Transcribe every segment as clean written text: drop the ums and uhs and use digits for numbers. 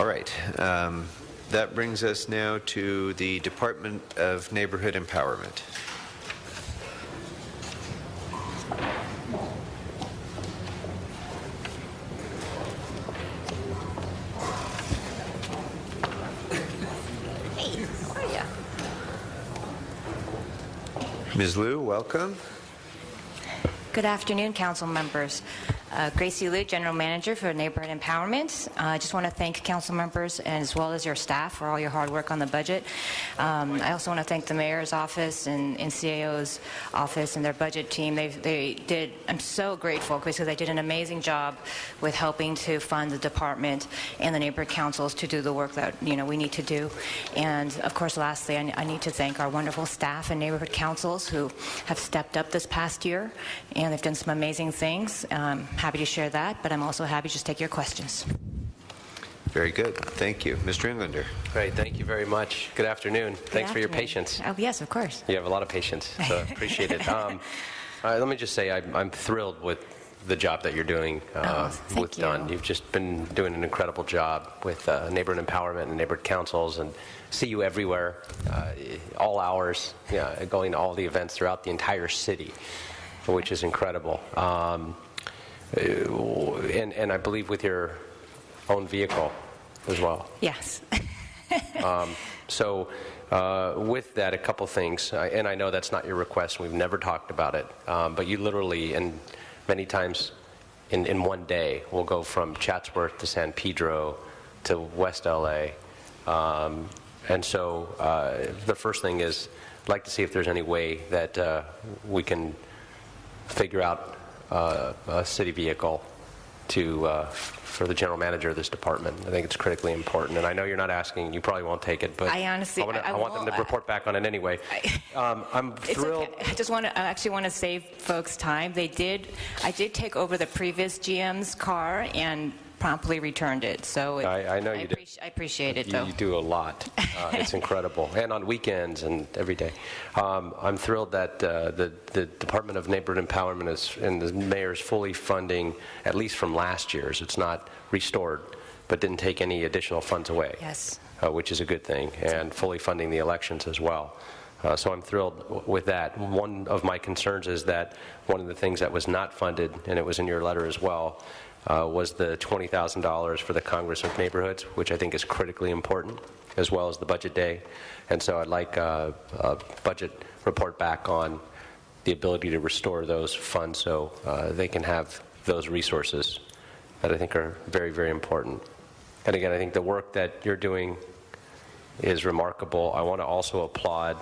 All right. That brings us now to the Department of Neighborhood Empowerment. Hey, how are you? Ms. Liu, welcome. Good afternoon, council members. Gracie Liu, General Manager for Neighborhood Empowerment. I just want to thank council members as well as your staff for all your hard work on the budget. I also want to thank the Mayor's office and CAO's office and their budget team. I'm so grateful because they did an amazing job with helping to fund the department and the neighborhood councils to do the work that we need to do. And of course, lastly, I need to thank our wonderful staff and neighborhood councils who have stepped up this past year, and they've done some amazing things. Happy to share that, but I'm also happy to just take your questions. Very good. Thank you. Mr. Englander. Great. Thank you very much. Good afternoon. Thanks for your patience. Oh, yes, of course. You have a lot of patience, so I appreciate it. Let me just say I'm thrilled with the job that you're doing with Dunn. You've just been doing an incredible job with neighborhood empowerment and neighborhood councils, and see you everywhere, all hours, going to all the events throughout the entire city, which is incredible. And I believe with your own vehicle as well. Yes. So with that, a couple things, and I know that's not your request, we've never talked about it, but you literally, and many times in one day, will go from Chatsworth to San Pedro to West LA. And so the first thing is, I'd like to see if there's any way that we can figure out a city vehicle for the general manager of this department. I think it's critically important, and I know you're not asking. You probably won't take it, but I want them to report back on it anyway. I'm thrilled. It's okay. I actually want to save folks time. I did take over the previous GM's car and promptly returned it. So I know you did. I appreciate it, though. You do a lot. It's incredible, and on weekends and every day. I'm thrilled that the Department of Neighborhood Empowerment and the mayor's fully funding, at least from last year's. It's not restored, but didn't take any additional funds away. Yes. Which is a good thing, and fully funding the elections as well. So I'm thrilled with that. One of my concerns is that one of the things that was not funded, and it was in your letter as well, was the $20,000 for the Congress of Neighborhoods, which I think is critically important, as well as the budget day. And so I'd like a budget report back on the ability to restore those funds so they can have those resources that I think are very, very important. And again, I think the work that you're doing is remarkable. I want to also applaud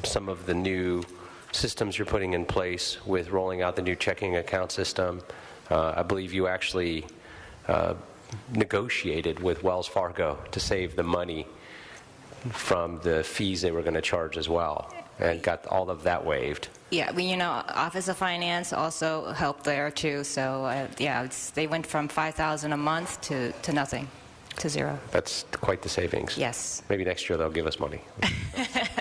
some of the new systems you're putting in place with rolling out the new checking account system. I believe you actually negotiated with Wells Fargo to save the money from the fees they were going to charge as well, and got all of that waived. Yeah, Office of Finance also helped there too. So they went from $5,000 a month to nothing, to zero. That's quite the savings. Yes. Maybe next year they'll give us money.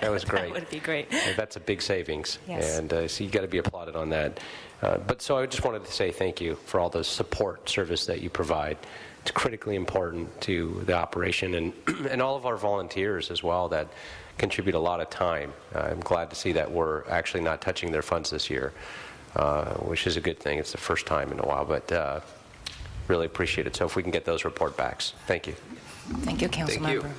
That was great. That would be great. That's a big savings. Yes. And so you got to be applauded on that. But so I just wanted to say thank you for all the support service that you provide. It's critically important to the operation and all of our volunteers as well that contribute a lot of time. I'm glad to see that we're actually not touching their funds this year, which is a good thing. It's the first time in a while, but really appreciate it. So if we can get those report backs. Thank you. Thank you, Council Member.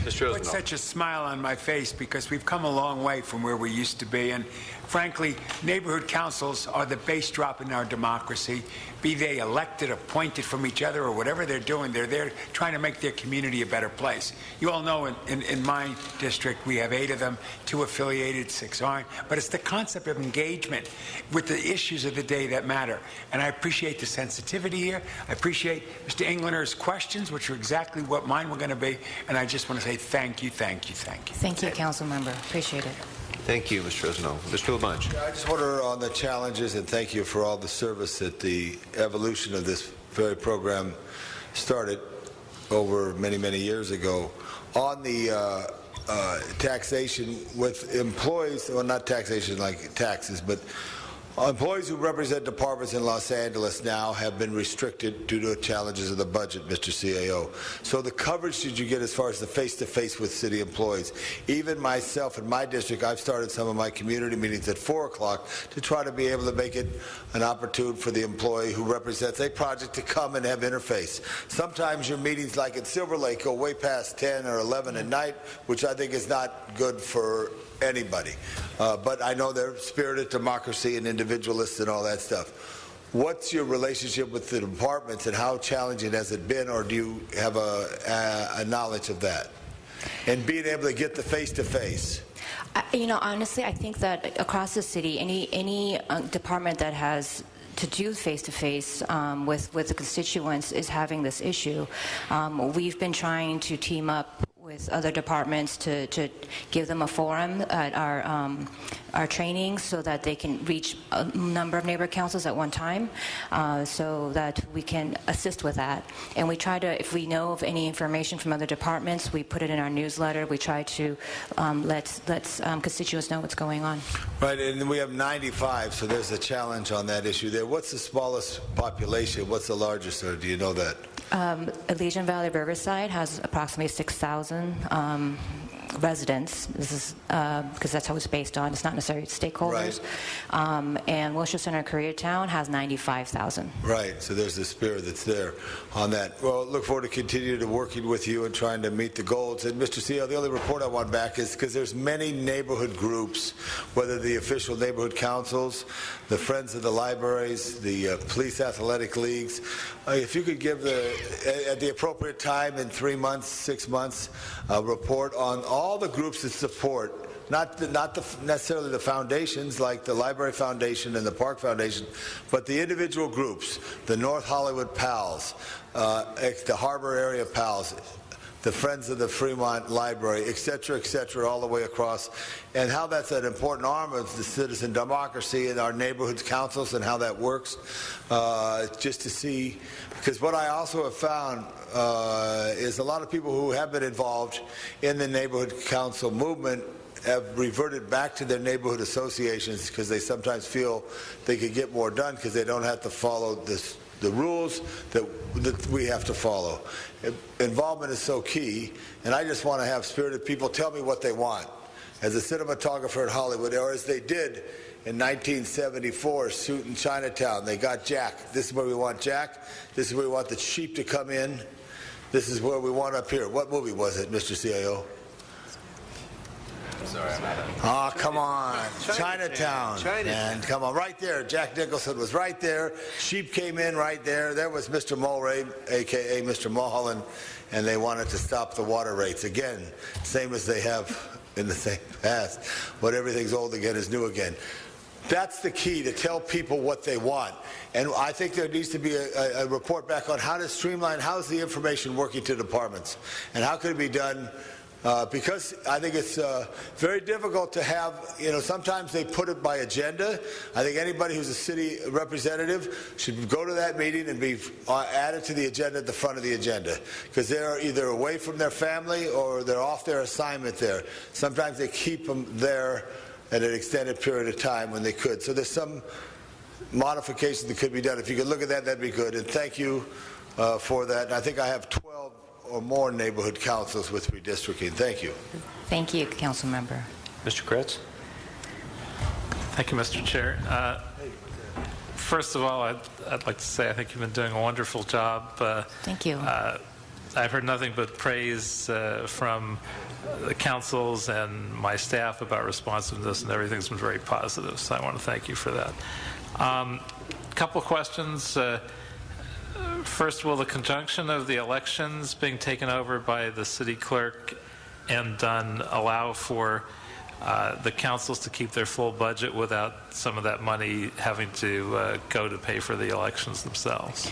Mr. Put such a smile on my face because we've come a long way from where we used to be, and frankly, neighborhood councils are the base drop in our democracy. Be they elected, appointed from each other, or whatever they're doing, they're there trying to make their community a better place. You all know in my district we have 8 of them, 2 affiliated, 6 aren't, but it's the concept of engagement with the issues of the day that matter. And I appreciate the sensitivity here. I appreciate Mr. Englander's questions, which are exactly what mine were going to be, and I just want to say thank you, thank you, thank you. Thank you, Council Member. Appreciate it. Thank you, Mr. Rosenthal. Mr. LaBonge. I just want to on the challenges and thank you for all the service that the evolution of this very program started over many, many years ago. On the taxation with employees, well, not taxation like taxes, but Employees who represent departments in Los Angeles now have been restricted due to challenges of the budget, Mr. CAO. So the coverage did you get as far as the face-to-face with city employees? Even myself in my district, I've started some of my community meetings at 4 o'clock to try to be able to make it an opportunity for the employee who represents a project to come and have interface. Sometimes your meetings like at Silver Lake go way past 10 or 11 at night, which I think is not good for anybody. But I know they're spirited democracy and individualists and all that stuff. What's your relationship with the departments and how challenging has it been, or do you have a knowledge of that? And being able to get the face-to-face. Honestly, I think that across the city, any department that has to do face-to-face with the constituents is having this issue. We've been trying to team up with other departments to give them a forum at our trainings so that they can reach a number of neighborhood councils at one time, so that we can assist with that. And we try to, if we know of any information from other departments, we put it in our newsletter. We try to let constituents know what's going on. Right, and we have 95, so there's a challenge on that issue there. What's the smallest population? What's the largest, or do you know that? Elysian Valley Riverside has approximately 6,000 residents. This is because that's how it's based on. It's not necessarily stakeholders. Right. And Wilshire Center Koreatown has 95,000. Right. So there's the spirit that's there on that. Well, look forward to continuing to working with you and trying to meet the goals. And Mr. CEO, the only report I want back is because there's many neighborhood groups, whether the official neighborhood councils, the Friends of the Libraries, the police athletic leagues. If you could give at the appropriate time in 3 months, 6 months, a report on all the groups that support, not necessarily the foundations like the Library Foundation and the Park Foundation, but the individual groups, the North Hollywood Pals, the Harbor Area Pals, the Friends of the Fremont Library, et cetera, all the way across, and how that's an important arm of the citizen democracy in our neighborhood councils and how that works, just to see, because what I also have found is a lot of people who have been involved in the neighborhood council movement have reverted back to their neighborhood associations because they sometimes feel they could get more done because they don't have to follow the rules that we have to follow. Involvement is so key, and I just want to have spirited people tell me what they want. As a cinematographer in Hollywood, or as they did in 1974, shoot in Chinatown, they got Jack. This is where we want Jack. This is where we want the sheep to come in. This is where we want up here. What movie was it, Mr. CAO? Sorry, I'm out of... Oh, come on. Chinatown. Man, come on. Right there. Jack Nicholson was right there. Sheep came in right there. There was Mr. Mulray, a.k.a. Mr. Mulholland, and they wanted to stop the water rates. Again, same as they have in the same past. But everything's old again is new again. That's the key, to tell people what they want. And I think there needs to be a report back on how to streamline, how's the information working to departments, and how could it be done. Because I think it's very difficult to have, sometimes they put it by agenda. I think anybody who's a city representative should go to that meeting and be added to the agenda at the front of the agenda, because they're either away from their family or they're off their assignment there. Sometimes they keep them there at an extended period of time when they could. So there's some modifications that could be done. If you could look at that, that'd be good. And thank you for that. And I think I have 12 or more neighborhood councils with redistricting. Thank you. Thank you, Council Member. Mr. Kretz? Thank you, Mr. Chair. First of all, I'd like to say I think you've been doing a wonderful job. Thank you. I've heard nothing but praise from the councils and my staff about responsiveness, and everything's been very positive, so I want to thank you for that. Couple of questions. First, will the conjunction of the elections being taken over by the city clerk and done allow for the councils to keep their full budget without some of that money having to go to pay for the elections themselves?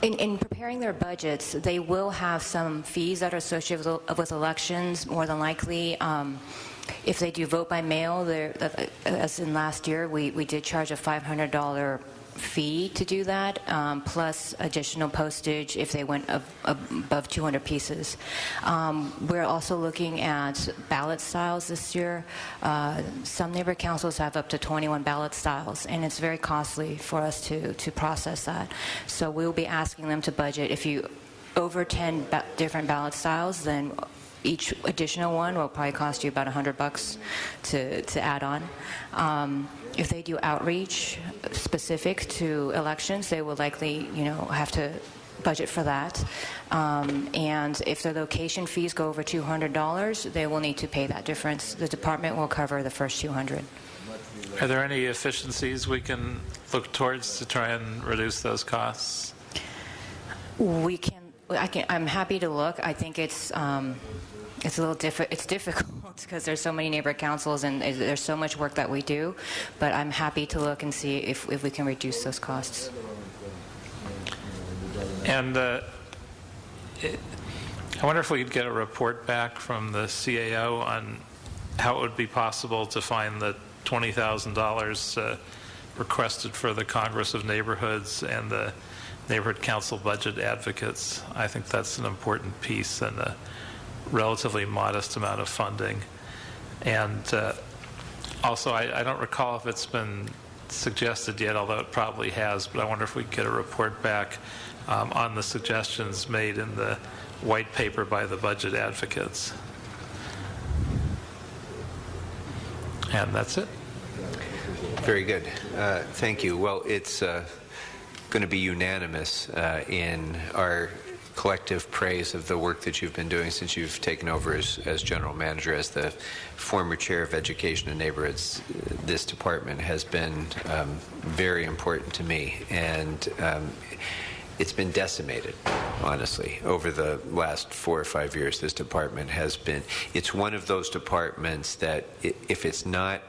In preparing their budgets, they will have some fees that are associated with elections, more than likely. If they do vote by mail, as in last year, we did charge a $500 fee to do that, plus additional postage if they went above 200 pieces. We're also looking at ballot styles this year. Some neighborhood councils have up to 21 ballot styles, and it's very costly for us to process that. So we'll be asking them to budget. If you over 10 different ballot styles, then each additional one will probably cost you about $100 to add on. If they do outreach specific to elections, they will likely, have to budget for that. And if the location fees go over $200, they will need to pay that difference. The department will cover the first $200. Are there any efficiencies we can look towards to try and reduce those costs? I'm happy to look. I think it's a little it's difficult because there's so many neighborhood councils and there's so much work that we do, but I'm happy to look and see if we can reduce those costs. And I wonder if we could get a report back from the CAO on how it would be possible to find the $20,000 requested for the Congress of Neighborhoods and the Neighborhood Council Budget Advocates. I think that's an important piece and a relatively modest amount of funding. And also, I don't recall if it's been suggested yet, although it probably has, but I wonder if we could get a report back on the suggestions made in the white paper by the budget advocates. And that's it. Very good. Thank you. Well, it's going to be unanimous in our collective praise of the work that you've been doing since you've taken over as general manager. As the former chair of education and neighborhoods, this department has been very important to me, and it's been decimated, honestly, over the last 4 or 5 years. This department has been, it's one of those departments that if it's not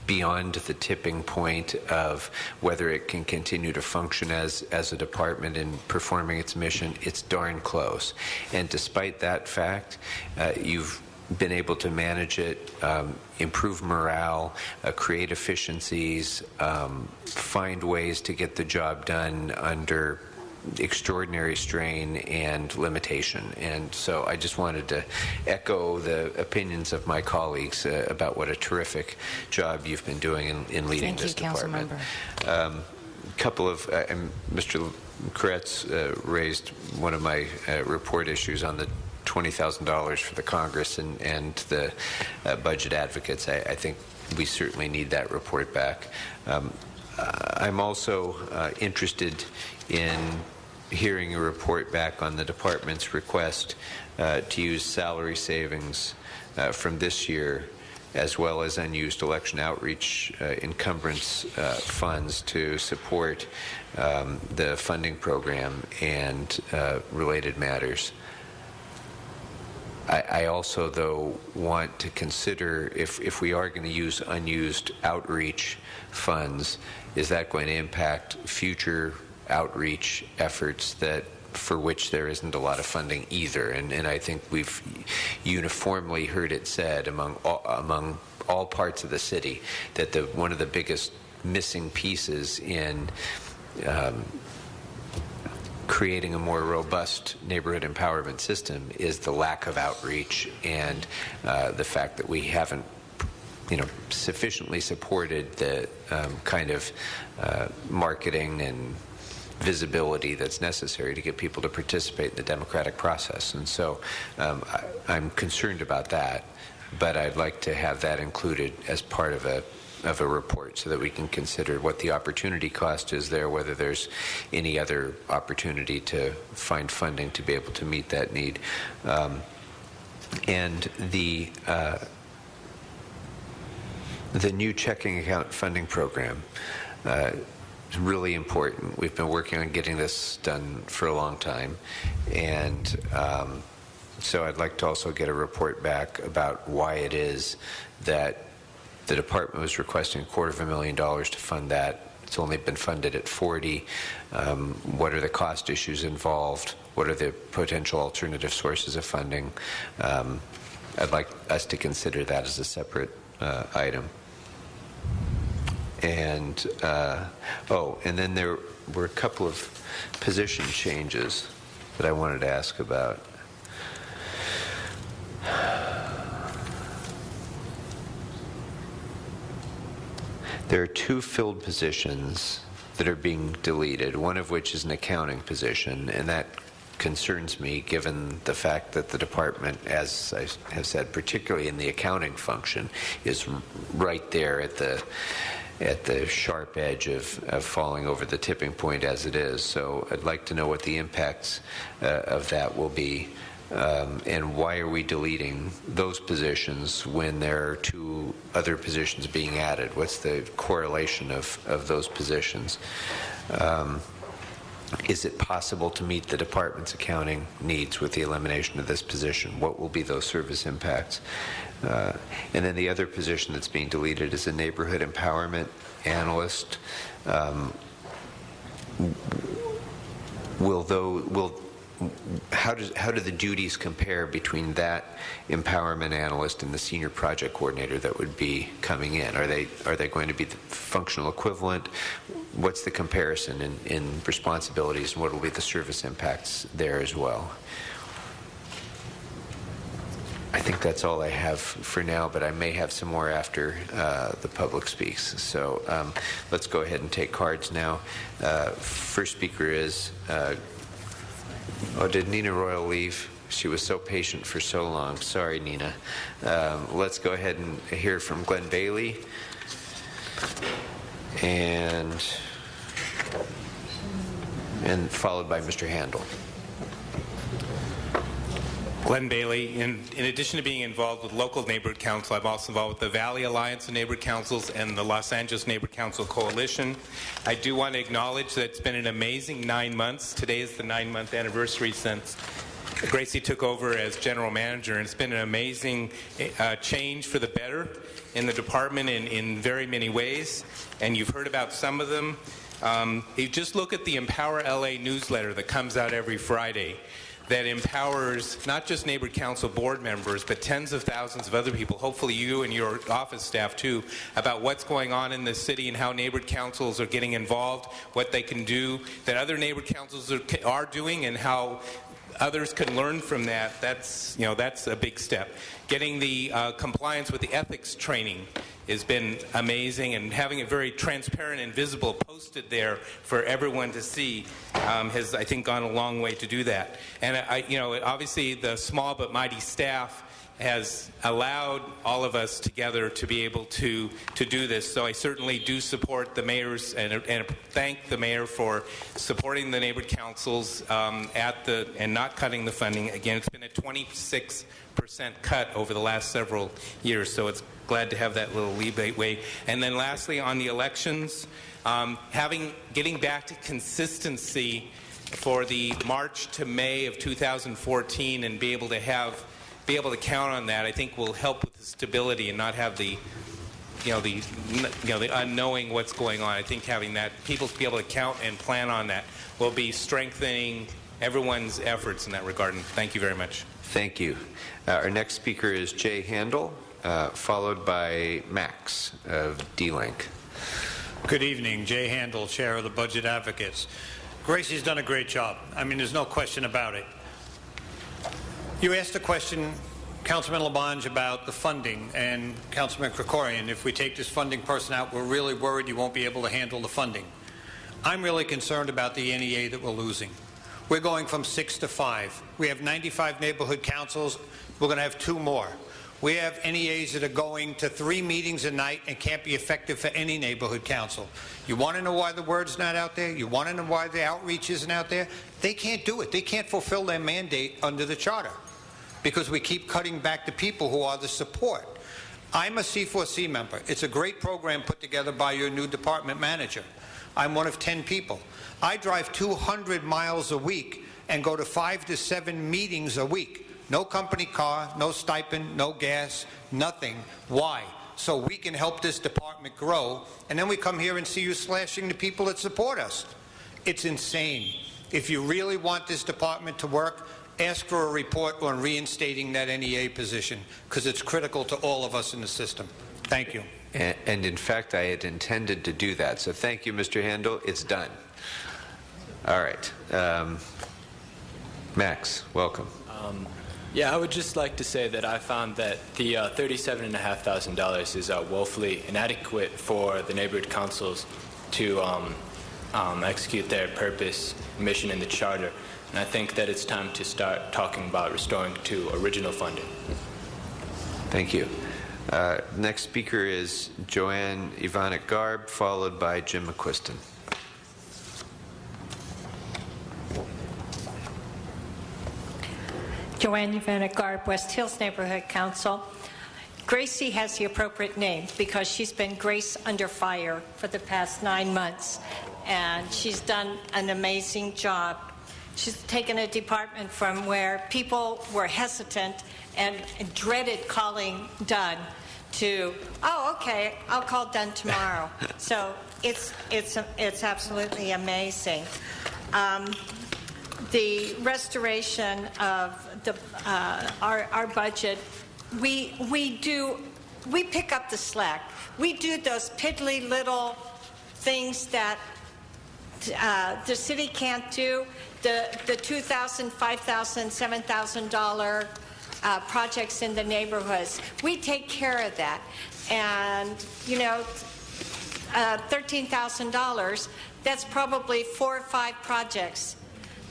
beyond the tipping point of whether it can continue to function as a department in performing its mission, it's darn close. And despite that fact, you've been able to manage it, improve morale, create efficiencies, find ways to get the job done under extraordinary strain and limitation. And so I just wanted to echo the opinions of my colleagues about what a terrific job you've been doing in leading this department. Couple of Mr. Kretz raised one of my report issues on the $20,000 for the Congress and the budget advocates. I think we certainly need that report back. I'm also interested in hearing a report back on the department's request to use salary savings from this year, as well as unused election outreach encumbrance funds to support the funding program and related matters. I also, though, want to consider if we are going to use unused outreach funds, is that going to impact future outreach efforts for which there isn't a lot of funding either? And I think we've uniformly heard it said among all parts of the city that one of the biggest missing pieces in creating a more robust neighborhood empowerment system is the lack of outreach and the fact that we haven't sufficiently supported the kind of marketing and visibility that's necessary to get people to participate in the democratic process. And so I'm concerned about that, but I'd like to have that included as part of a report so that we can consider what the opportunity cost is there, whether there's any other opportunity to find funding to be able to meet that need. And the new checking account funding program is really important. We've been working on getting this done for a long time, and so I'd like to also get a report back about why it is that the department was requesting $250,000 to fund that. It's only been funded at 40. What are the cost issues involved? What are the potential alternative sources of funding? I'd like us to consider that as a separate item. And, and then there were a couple of position changes that I wanted to ask about. There are 2 filled positions that are being deleted, one of which is an accounting position, and that concerns me given the fact that the department, as I have said, particularly in the accounting function, is right there at the sharp edge of falling over the tipping point as it is. So I'd like to know what the impacts of that will be. And why are we deleting those positions when there are 2 other positions being added? What's the correlation of those positions? Is it possible to meet the department's accounting needs with the elimination of this position? What will be those service impacts? And then the other position that's being deleted is a neighborhood empowerment analyst. How do the duties compare between that empowerment analyst and the senior project coordinator that would be coming in? Are they going to be the functional equivalent? What's the comparison in responsibilities, and what will be the service impacts there as well? I think that's all I have for now, but I may have some more after the public speaks. So let's go ahead and take cards now. First speaker is did Nina Royal leave? She was so patient for so long. Sorry, Nina. Let's go ahead and hear from Glenn Bailey. And followed by Mr. Handel. Glenn Bailey. In addition to being involved with local neighborhood council, I'm also involved with the Valley Alliance of Neighborhood Councils and the Los Angeles Neighborhood Council Coalition. I do want to acknowledge that it's been an amazing 9 months. Today is the 9-month anniversary since Gracie took over as general manager, and it's been an amazing change for the better in the department in very many ways, and you've heard about some of them. You just look at the EmpowerLA newsletter that comes out every Friday that empowers not just neighborhood council board members, but tens of thousands of other people, hopefully you and your office staff too, about what's going on in the city and how neighborhood councils are getting involved, what they can do, that other neighborhood councils are doing, and how others can learn from that. That's a big step. Getting the compliance with the ethics training has been amazing, and having it very transparent and visible, posted there for everyone to see, has, I think, gone a long way to do that. And obviously the small but mighty staff has allowed all of us together to be able to do this. So I certainly do support the mayors and thank the mayor for supporting the neighborhood councils and not cutting the funding. Again, it's been a 26% cut over the last several years, so it's glad to have that little leeway. And then lastly, on the elections, getting back to consistency for the March to May of 2014 and be able to count on that, I think will help with the stability and not have the unknowing what's going on. I think having that, people to be able to count and plan on that, will be strengthening everyone's efforts in that regard. And thank you very much. Thank you. Our next speaker is Jay Handel, followed by Max of D-Link. Good evening. Jay Handel, Chair of the Budget Advocates. Gracie's done a great job. I mean, there's no question about it. You asked a question, Councilman Labange, about the funding, and Councilman Krikorian, if we take this funding person out, we're really worried you won't be able to handle the funding. I'm really concerned about the NEA that we're losing. We're going from 6 to 5. We have 95 neighborhood councils. We're going to have 2 more. We have NEAs that are going to 3 meetings a night and can't be effective for any neighborhood council. You want to know why the word's not out there? You want to know why the outreach isn't out there? They can't do it. They can't fulfill their mandate under the charter because we keep cutting back the people who are the support. I'm a C4C member. It's a great program put together by your new department manager. I'm one of 10 people. I drive 200 miles a week and go to 5 to 7 meetings a week. No company car, no stipend, no gas, nothing. Why? So we can help this department grow, and then we come here and see you slashing the people that support us. It's insane. If you really want this department to work, ask for a report on reinstating that NEA position, because it's critical to all of us in the system. Thank you. And in fact, I had intended to do that. So thank you, Mr. Handel. It's done. All right. Max, welcome. Yeah, I would just like to say that I found that the $37,500 is woefully inadequate for the neighborhood councils to execute their purpose, mission in the charter. And I think that it's time to start talking about restoring to original funding. Thank you. Next speaker is Joanne Ivanic Garb, followed by Jim McQuiston. Joanne Ivanic Garb, West Hills Neighborhood Council. Gracie has the appropriate name because she's been Grace under fire for the past 9 months, and she's done an amazing job. She's taken a department from where people were hesitant and dreaded calling Dunn to, oh, okay, I'll call Dunn tomorrow. So it's absolutely amazing. The restoration of our budget, we pick up the slack. We do those piddly little things that the city can't do. The $2,000, $5,000, $7,000 projects in the neighborhoods. We take care of that, and you know, $13,000. That's probably 4 or 5 projects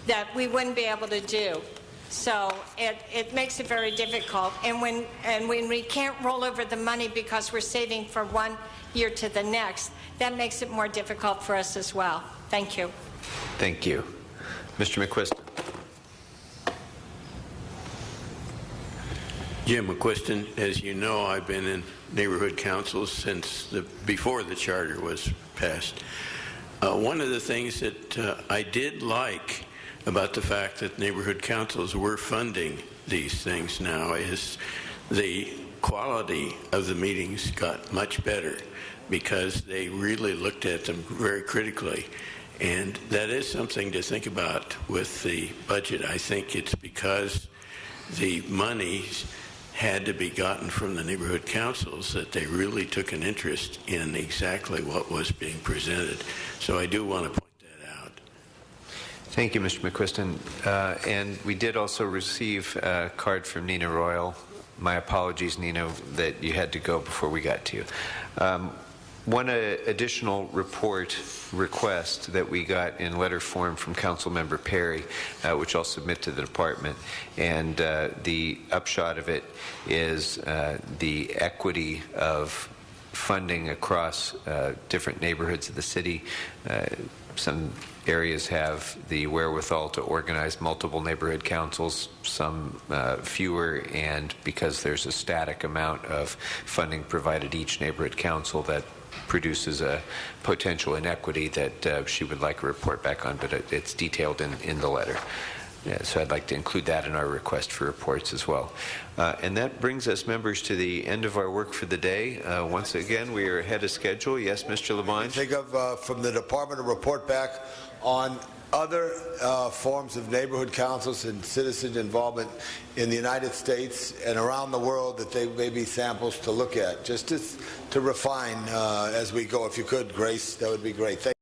that we wouldn't be able to do. So it makes it very difficult. And when we can't roll over the money because we're saving for 1 year to the next, that makes it more difficult for us as well. Thank you. Thank you. Mr. McQuiston. Jim McQuiston, as you know, I've been in neighborhood councils since before the charter was passed. One of the things that I did like about the fact that neighborhood councils were funding these things now is the quality of the meetings got much better because they really looked at them very critically. And that is something to think about with the budget. I think it's because the money had to be gotten from the neighborhood councils that they really took an interest in exactly what was being presented. So I do want to point that out. Thank you, Mr. McQuiston. And we did also receive a card from Nina Royal. My apologies, Nina, that you had to go before we got to you. One additional report request that we got in letter form from Councilmember Perry, which I'll submit to the department, and the upshot of it is the equity of funding across different neighborhoods of the city. Some areas have the wherewithal to organize multiple neighborhood councils, some fewer, and because there's a static amount of funding provided each neighborhood council, that produces a potential inequity that she would like a report back on, but it's detailed in the letter. Yeah, so I'd like to include that in our request for reports as well. And that brings us, members, to the end of our work for the day. Once again, we are ahead of schedule. Yes, Mr. Labange? Think of from the department a report back on other forms of neighborhood councils and citizen involvement in the United States and around the world that they may be samples to look at, just to refine as we go. If you could, Grace, that would be great. Thank you.